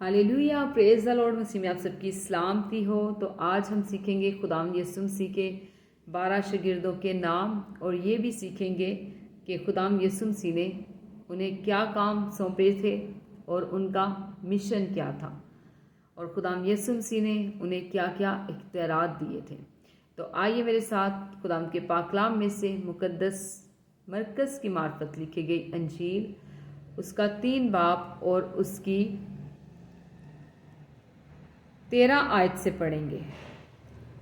Hallelujah, praise the lord. मसीह में आप सबकी सलामती हो। तो आज हम सीखेंगे खुदावंद यीशु मसीह के 12 शागिर्दों के नाम, और ये भी सीखेंगे कि खुदावंद यीशु मसीह ने उन्हें क्या काम सौंपे थे और उनका मिशन क्या था, और खुदावंद यीशु मसीह ने उन्हें क्या क्या इख्तियारात दिए थे। तो आइए मेरे साथ खुदावंद के पाकलाम में से मुकद्दस मरकज़ की मार्फत लिखी गई अंजील, उसका 3 बाब और उसकी 13 आयत से पढ़ेंगे।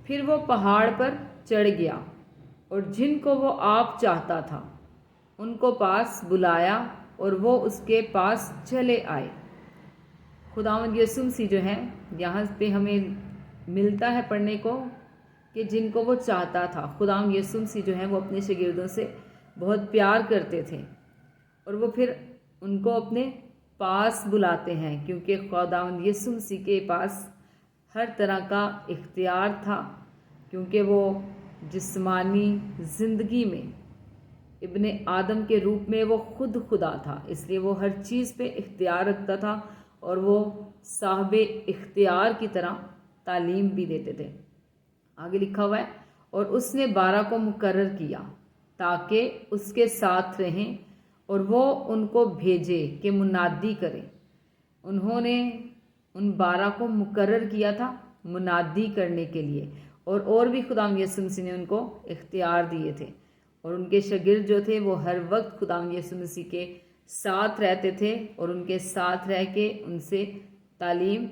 फिर वो पहाड़ पर चढ़ गया और जिनको वो आप चाहता था उनको पास बुलाया और वो उसके पास चले आए। खुदावंद यीशु मसीह जो है, यहाँ पे हमें मिलता है पढ़ने को कि जिनको वो चाहता था। खुदावंद यीशु मसीह जो है वो अपने शागिर्दों से बहुत प्यार करते थे और वो फिर उनको अपने पास बुलाते हैं, क्योंकि खुदावंद यीशु मसीह के पास हर तरह का इख्तियार था, क्योंकि वो जिस्मानी ज़िंदगी में इब्ने आदम के रूप में वो खुद खुदा था, इसलिए वो हर चीज़ पे इख्तियार रखता था और वो साहिबे इख्तियार की तरह तालीम भी देते थे। आगे लिखा हुआ है, और उसने 12 को मुकर्रर किया ताकि उसके साथ रहें और वो उनको भेजे कि मुनादी करें। उन्होंने उन 12 को मुकर्रर किया था मुनादी करने के लिए, और भी खुदावंद यीशु मसीह ने उनको इख्तियार दिए थे, और उनके शागिर्द जो थे वो हर वक्त खुदावंद यीशु मसीह के साथ रहते थे और उनके साथ रह के उनसे तालीम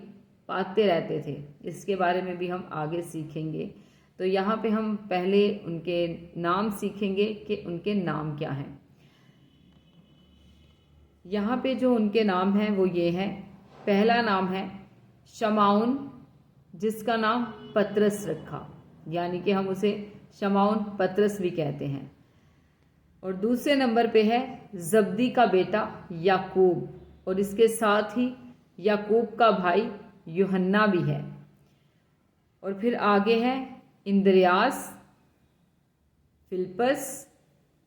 पाते रहते थे। इसके बारे में भी हम आगे सीखेंगे। तो यहाँ पे हम पहले उनके नाम सीखेंगे कि उनके नाम क्या हैं। यहाँ पे जो उनके नाम हैं वो ये हैं। पहला नाम है शमाउन, जिसका नाम पतरस रखा, यानी कि हम उसे शमाउन पतरस भी कहते हैं। और दूसरे नंबर पे है जब्दी का बेटा याकूब, और इसके साथ ही याकूब का भाई यूहन्ना भी है। और फिर आगे है इंद्रियास, फिलिपस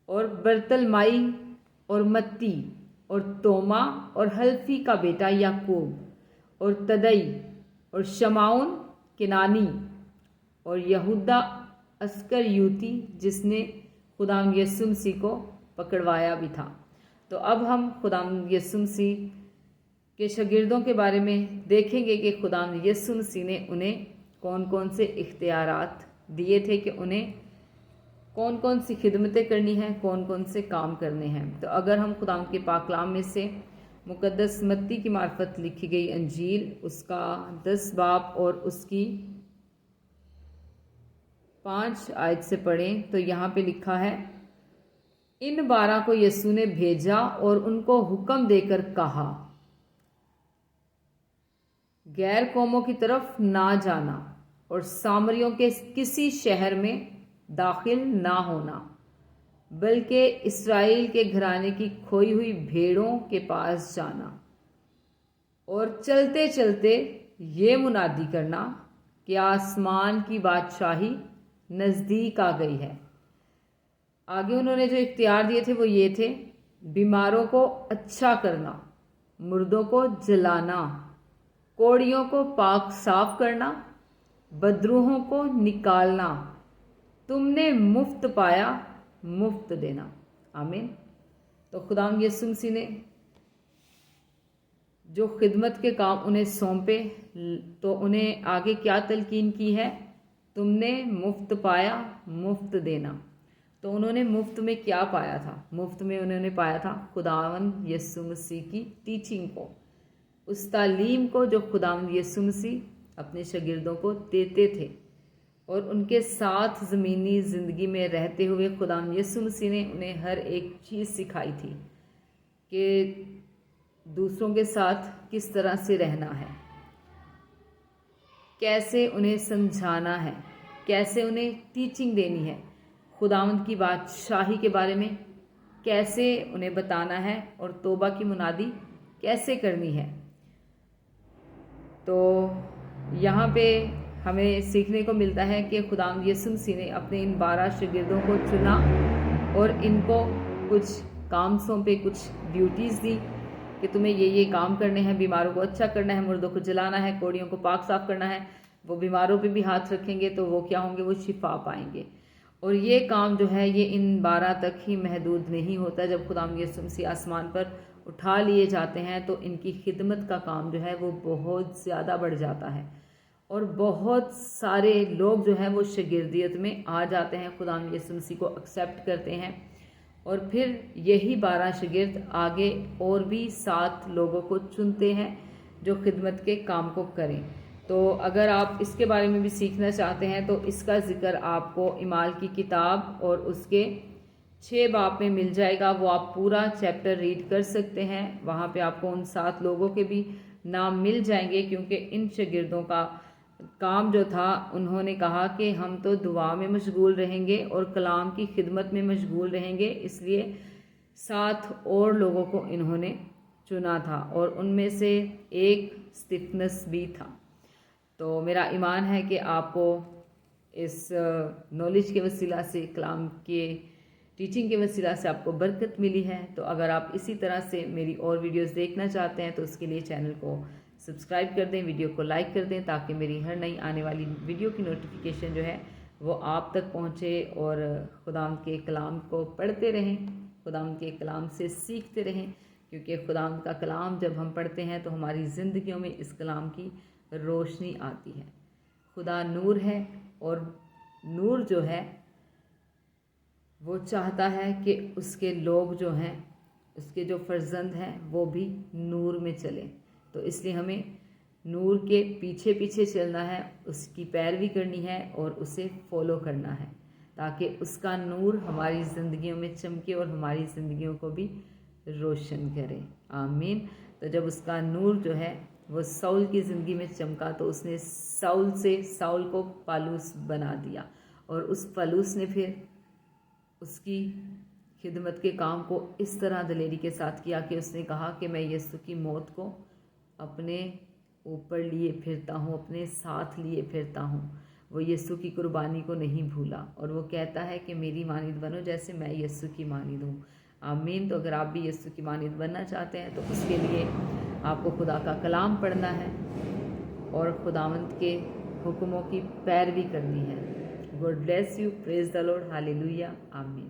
और बर्तलमाई और मत्ती और तोमा और हल्फी का बेटा याकूब और तदई और शमाउन किनानी और यहूदा अस्करयूती, जिसने खुदावंद यीशु मसीह को पकड़वाया भी था। तो अब हम खुदावंद यीशु मसीह के शागिर्दों के बारे में देखेंगे कि खुदावंद यीशु मसीह ने उन्हें कौन कौन से इख्तियारात दिए थे, कि उन्हें कौन कौन सी खिदमतें करनी हैं, कौन कौन से काम करने हैं। तो अगर हम खुदावंद के पाकलाम में से मुकद्दस मत्ती की मार्फत लिखी गई अंजील, उसका 10 बाब और उसकी 5 आयत से पढ़ें, तो यहाँ पे लिखा है, इन 12 को यीशु ने भेजा और उनको हुक्म देकर कहा, गैर कौमों की तरफ ना जाना और सामरियों के किसी शहर में दाखिल ना होना, बल्कि इस्राएल के घराने की खोई हुई भेड़ों के पास जाना, और चलते चलते ये मुनादी करना कि आसमान की बादशाही नज़दीक आ गई है। आगे उन्होंने जो इख्तियार दिए थे वो ये थे, बीमारों को अच्छा करना, मुर्दों को जलाना, कोड़ियों को पाक साफ करना, बदरूहों को निकालना, तुमने मुफ्त पाया मुफ्त देना। आमीन। तो खुदावंद यीशु मसीह ने जो खिदमत के काम उन्हें सौंपे, तो उन्हें आगे क्या तलकीन की है, तुमने मुफ्त पाया मुफ्त देना। तो उन्होंने मुफ्त में क्या पाया था? मुफ्त में उन्होंने पाया था खुदावंद यीशु मसीह की टीचिंग को, उस तालीम को जो खुदावंद यीशु मसीह अपने शागिर्दों को देते थे, और उनके साथ ज़मीनी ज़िंदगी में रहते हुए खुदावंद यीशु मसीह ने उन्हें हर एक चीज़ सिखाई थी कि दूसरों के साथ किस तरह से रहना है, कैसे उन्हें समझाना है, कैसे उन्हें टीचिंग देनी है, खुदावंद की बादशाही के बारे में कैसे उन्हें बताना है, और तौबा की मुनादी कैसे करनी है। तो यहाँ पे हमें सीखने को मिलता है कि खुदावंद यीशु मसीह ने अपने इन 12 शागिर्दों को चुना और इनको कुछ काम सौंपे, कुछ ड्यूटीज़ दी, کہ تمہیں یہ کام کرنے ہیں، بیماروں کو اچھا کرنا ہے، مردوں کو جلانا ہے، کوڑیوں کو پاک صاف کرنا ہے، وہ بیماروں پہ بھی ہاتھ رکھیں گے تو وہ کیا ہوں گے، وہ شفا پائیں گے۔ اور یہ کام جو ہے یہ ان 12 تک ہی محدود نہیں ہوتا، جب خدا یسوع مسیح آسمان پر اٹھا لیے جاتے ہیں تو ان کی خدمت کا کام جو ہے وہ بہت زیادہ بڑھ جاتا ہے، اور بہت سارے لوگ جو ہیں وہ شاگردیت میں آ جاتے ہیں، خدا یسوع مسیح کو ایکسیپٹ کرتے ہیں، اور پھر یہی 12 شاگرد آگے اور بھی 7 لوگوں کو چنتے ہیں جو خدمت کے کام کو کریں۔ تو اگر آپ اس کے بارے میں بھی سیکھنا چاہتے ہیں تو اس کا ذکر آپ کو اعمال کی کتاب اور اس کے 6 باب میں مل جائے گا، وہ آپ پورا چیپٹر ریڈ کر سکتے ہیں، وہاں پہ آپ کو ان 7 لوگوں کے بھی نام مل جائیں گے، کیونکہ ان شاگردوں کا کام جو تھا، انہوں نے کہا کہ ہم تو دعا میں مشغول رہیں گے اور کلام کی خدمت میں مشغول رہیں گے، اس لیے 7 اور لوگوں کو انہوں نے چنا تھا، اور ان میں سے ایک استفنس بھی تھا۔ تو میرا ایمان ہے کہ آپ کو اس نالج کے وسیلہ سے، کلام کے ٹیچنگ کے وسیلہ سے آپ کو برکت ملی ہے۔ تو اگر آپ اسی طرح سے میری اور ویڈیوز دیکھنا چاہتے ہیں تو اس کے لیے چینل کو سبسکرائب کر دیں، ویڈیو کو لائک کر دیں، تاکہ میری ہر نئی آنے والی ویڈیو کی نوٹیفیکیشن جو ہے وہ آپ تک پہنچے، اور خداوند کے کلام کو پڑھتے رہیں، خداوند کے کلام سے سیکھتے رہیں، کیونکہ خداوند کا کلام جب ہم پڑھتے ہیں تو ہماری زندگیوں میں اس کلام کی روشنی آتی ہے۔ خدا نور ہے، اور نور جو ہے وہ چاہتا ہے کہ اس کے لوگ جو ہیں، اس کے جو فرزند ہیں وہ بھی نور میں چلیں۔ تو اس لیے ہمیں نور کے پیچھے پیچھے چلنا ہے، اس کی پیروی کرنی ہے اور اسے فالو کرنا ہے، تاکہ اس کا نور ہماری زندگیوں میں چمکے اور ہماری زندگیوں کو بھی روشن کرے۔ آمین۔ تو جب اس کا نور جو ہے وہ ساؤل کی زندگی میں چمکا تو اس نے ساؤل کو پالوس بنا دیا، اور اس پالوس نے پھر اس کی خدمت کے کام کو اس طرح دلیری کے ساتھ کیا کہ اس نے کہا کہ میں یسوع کی موت کو اپنے اوپر لیے پھرتا ہوں، اپنے ساتھ لیے پھرتا ہوں۔ وہ یسوع کی قربانی کو نہیں بھولا، اور وہ کہتا ہے کہ میری مانند بنو جیسے میں یسوع کی مانند ہوں۔ آمین۔ تو اگر آپ بھی یسوع کی مانند بننا چاہتے ہیں تو اس کے لیے آپ کو خدا کا کلام پڑھنا ہے اور خداوند کے حکموں کی پیروی کرنی ہے۔ God bless you, praise the lord, hallelujah, آمین۔